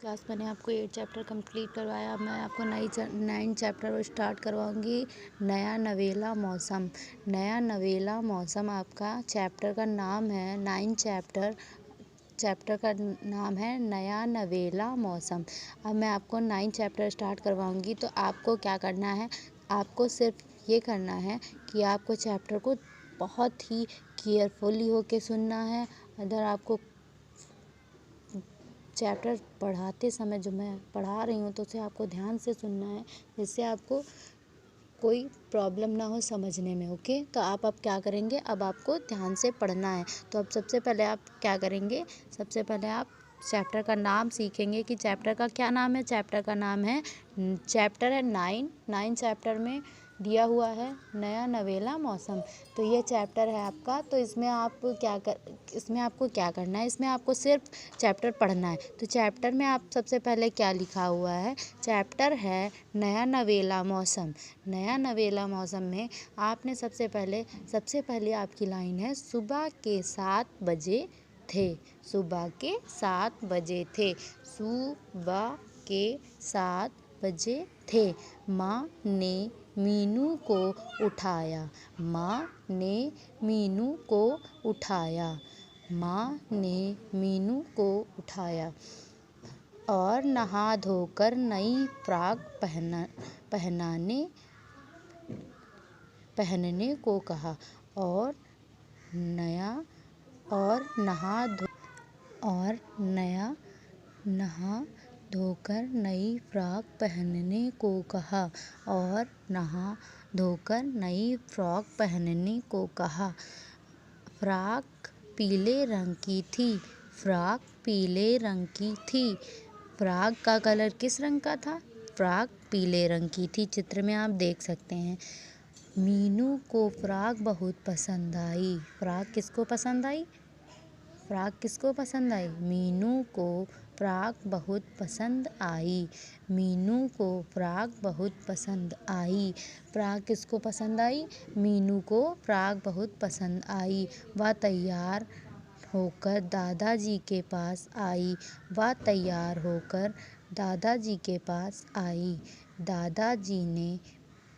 Class मैंने आपको 8 chapter complete करवाया। अब मैं आपको 9 चैप्टर स्टार्ट करवाऊंगी। नया नवेला मौसम। नया नवेला मौसम आपका चैप्टर का नाम है। 9 चैप्टर का नाम है नया नवेला मौसम। अब मैं आपको 9 चैप्टर स्टार्ट करवाऊंगी। तो आपको क्या करना है, आपको सिर्फ ये करना है कि आपको चैप्टर को बहुत ही केयरफुली होके सुनना है। अगर आपको चैप्टर पढ़ाते समय जो मैं पढ़ा रही हूँ तो उसे आपको ध्यान से सुनना है, जिससे आपको कोई प्रॉब्लम ना हो समझने में। ओके, तो आप अब क्या करेंगे, अब आपको ध्यान से पढ़ना है। तो अब सबसे पहले आप क्या करेंगे, सबसे पहले आप चैप्टर का नाम सीखेंगे कि चैप्टर का क्या नाम है। चैप्टर का नाम है, चैप्टर है 9 चैप्टर में दिया हुआ है नया नवेला मौसम। तो ये चैप्टर है आपका। तो इसमें आपको क्या करना है, इसमें आपको सिर्फ चैप्टर पढ़ना है। तो चैप्टर में आप सबसे पहले क्या लिखा हुआ है, चैप्टर है नया नवेला मौसम। नया नवेला मौसम में आपने सबसे पहले आपकी लाइन है, सुबह के 7 बजे थे। सुबह के 7 बजे थे। सुबह के 7 बजे थे। माँ ने मीनू को उठाया। माँ ने मीनू को उठाया। माँ ने मीनू को उठाया और नहा धोकर नई फ्रॉक पहनने को कहा। और नहा धोकर नई फ्रॉक पहनने को कहा। और नहा धोकर नई फ्रॉक पहनने को कहा। फ्रॉक पीले रंग की थी। फ्रॉक पीले रंग की थी। फ्रॉक का कलर किस रंग का था, फ्रॉक पीले रंग की थी। चित्र में आप देख सकते हैं। मीनू को फ्रॉक बहुत पसंद आई। फ्रॉक किसको पसंद आई, फ्रॉक किसको पसंद आई, मीनू को फ्रॉक बहुत पसंद आई। मीनू को फ्रॉक बहुत पसंद आई। फ्रॉक किसको पसंद आई, मीनू को फ्रॉक बहुत पसंद आई। वह तैयार होकर दादाजी के पास आई। वह तैयार होकर दादाजी के पास आई। दादाजी ने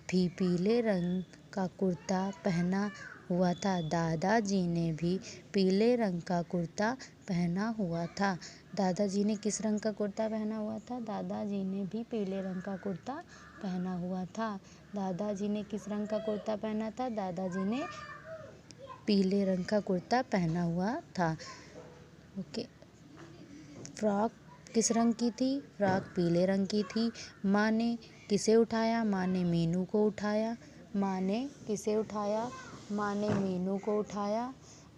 भी पीले रंग का कुर्ता पहना हुआ था। दादाजी ने भी पीले रंग का कुर्ता पहना हुआ था। दादाजी ने किस रंग का कुर्ता पहना हुआ था, दादाजी ने भी पीले रंग का कुर्ता पहना हुआ था। दादाजी ने किस रंग का कुर्ता पहना था, दादाजी ने पीले रंग का कुर्ता पहना हुआ था। ओके, फ्रॉक किस रंग की थी, फ्रॉक पीले रंग की थी। माँ ने किसे उठाया, माँ ने मीनू को उठाया। माँ ने किसे उठाया, माँ ने मीनू को उठाया।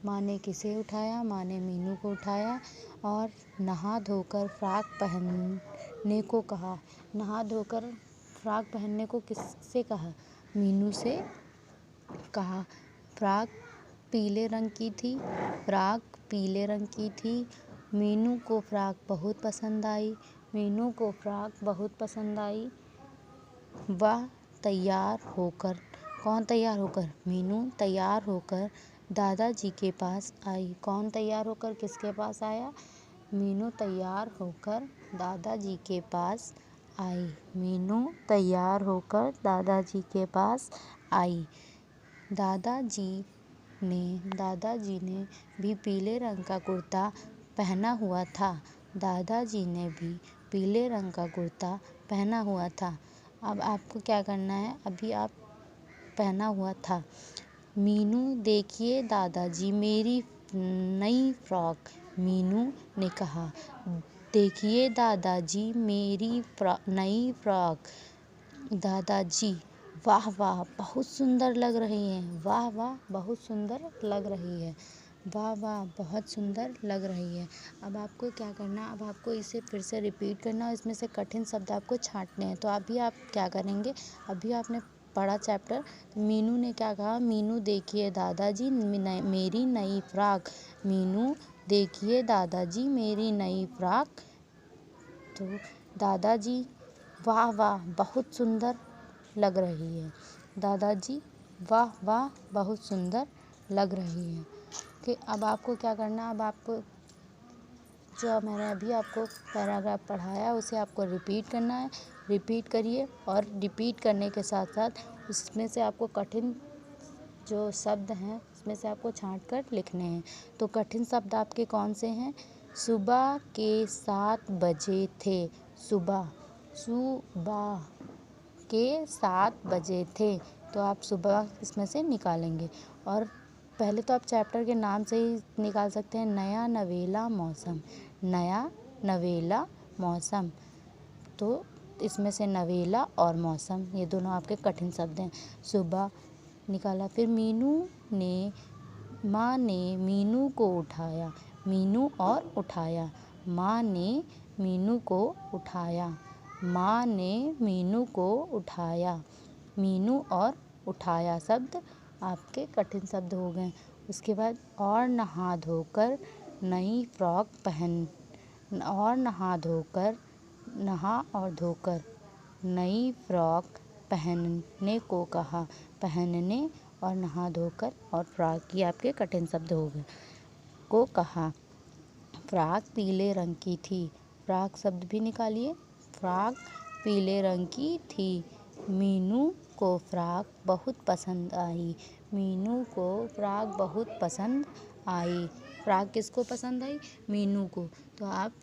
माँ ने किसे उठाया, माँ ने मीनू को उठाया। और नहा धोकर फ्रॉक पहनने को कहा। नहा धोकर फ्रॉक पहनने को किससे कहा, मीनू से कहा। फ्रॉक पीले रंग की थी। फ्रॉक पीले रंग की थी। मीनू को फ्रॉक बहुत पसंद आई। मीनू को फ्रॉक बहुत पसंद आई। वह तैयार होकर, कौन तैयार होकर, मीनू तैयार होकर दादाजी के पास आई। कौन तैयार होकर किसके पास आया, मीनू तैयार होकर दादाजी के पास आई। मीनू तैयार होकर दादाजी के पास आई। दादाजी ने भी पीले रंग का कुर्ता पहना हुआ था। दादाजी ने भी पीले रंग का कुर्ता पहना हुआ था। अब आपको क्या करना है, अभी आप पहना हुआ था। मीनू देखिए दादाजी मेरी नई फ्रॉक, मीनू ने कहा। देखिए दादाजी मेरी नई फ्रॉक। दादाजी, वाह वाह बहुत सुंदर लग रही हैं। वाह वाह बहुत सुंदर लग रही है। वाह वाह बहुत सुंदर लग रही है। अब आपको क्या करना, अब आपको इसे फिर से रिपीट करना और इसमें से कठिन शब्द आपको छांटने हैं। तो अभी आप क्या करेंगे, अभी आपने पढ़ा चैप्टर, तो मीनू ने क्या कहा, मीनू देखिए दादाजी मेरी नई फ्रॉक। मीनू देखिए दादाजी मेरी नई फ्रॉक। तो दादाजी, वाह वाह बहुत सुंदर लग रही है। दादाजी, वाह वाह बहुत सुंदर लग रही है। कि अब आपको क्या करना, अब आपको जो मैंने अभी आपको पैराग्राफ पढ़ाया उसे आपको रिपीट करना है। रिपीट करिए और रिपीट करने के साथ साथ उसमें से आपको कठिन जो शब्द हैं उसमें से आपको छांट कर लिखने हैं। तो कठिन शब्द आपके कौन से हैं? सुबह के 7 बजे थे। सुबह के 7 बजे थे। तो आप सुबह इसमें से निकालेंगे। और पहले तो आप चैप्टर के नाम से ही निकाल सकते हैं, नया नवेला मौसम। नया नवेला मौसम। तो इसमें से नवेला और मौसम ये दोनों आपके कठिन शब्द हैं। सुबह निकाला। फिर माँ ने मीनू को उठाया। मीनू और उठाया। माँ ने मीनू को उठाया। माँ ने मीनू को उठाया। मीनू और उठाया शब्द आपके कठिन शब्द हो गए। उसके बाद और नहा धोकर नई फ्रॉक पहन और नहा और धोकर नई फ्रॉक पहनने को कहा। पहनने और नहा धोकर और फ्रॉक ये आपके कठिन शब्द हो गए। को कहा। फ्रॉक पीले रंग की थी। फ्रॉक शब्द भी निकालिए। फ्रॉक पीले रंग की थी। मीनू को फ्रॉक बहुत पसंद आई। मीनू को फ्रॉक बहुत पसंद आई। फ्रॉक किसको पसंद आई? मीनू को। तो आप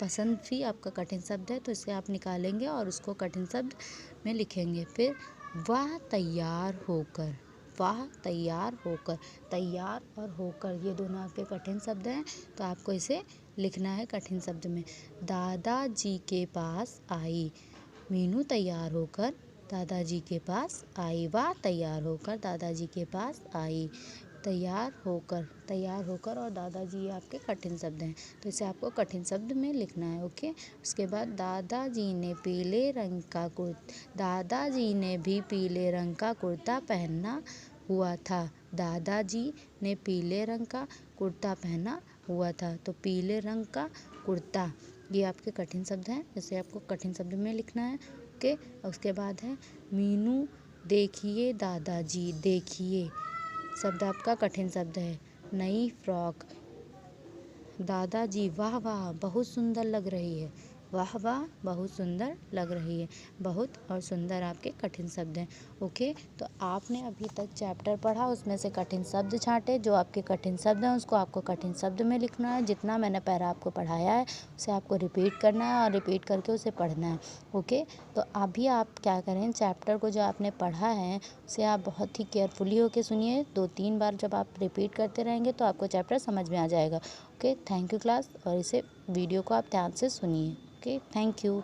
पसंद भी आपका कठिन शब्द है, तो इसे आप निकालेंगे और उसको कठिन शब्द में लिखेंगे। फिर वह तैयार होकर। वह तैयार होकर। तैयार और होकर ये दोनों आपके कठिन शब्द हैं, तो आपको इसे लिखना है कठिन शब्द में। दादाजी के पास आई। मीनू तैयार होकर दादाजी के पास आई। वह तैयार होकर दादाजी के पास आई। तैयार होकर और दादाजी ये आपके कठिन शब्द हैं, तो इसे आपको कठिन शब्द में लिखना है। ओके। उसके बाद दादाजी ने भी पीले रंग का कुर्ता पहना हुआ था। दादाजी ने पीले रंग का कुर्ता पहना हुआ था। तो पीले रंग का कुर्ता ये आपके कठिन शब्द हैं, इसे आपको कठिन शब्द में लिखना है। ओके। उसके बाद है मीनू देखिए दादाजी। देखिए शब्द आपका कठिन शब्द है। नई फ्रॉक। दादाजी वाह वाह बहुत सुंदर लग रही है। वाह वाह बहुत सुंदर लग रही है। बहुत और सुंदर आपके कठिन शब्द हैं। ओके। तो आपने अभी तक चैप्टर पढ़ा, उसमें से कठिन शब्द छांटे। जो आपके कठिन शब्द हैं उसको आपको कठिन शब्द में लिखना है। जितना मैंने पैरा आपको पढ़ाया है उसे आपको रिपीट करना है और रिपीट करके उसे पढ़ना है। ओके। तो अभी आप क्या करें, चैप्टर को जो आपने पढ़ा है उसे आप बहुत ही केयरफुली होके सुनिए। 2-3 बार जब आप रिपीट करते रहेंगे तो आपको चैप्टर समझ में आ जाएगा। ओके। Thank you class. और इसे वीडियो को आप ध्यान से सुनिए। ओके। Thank you.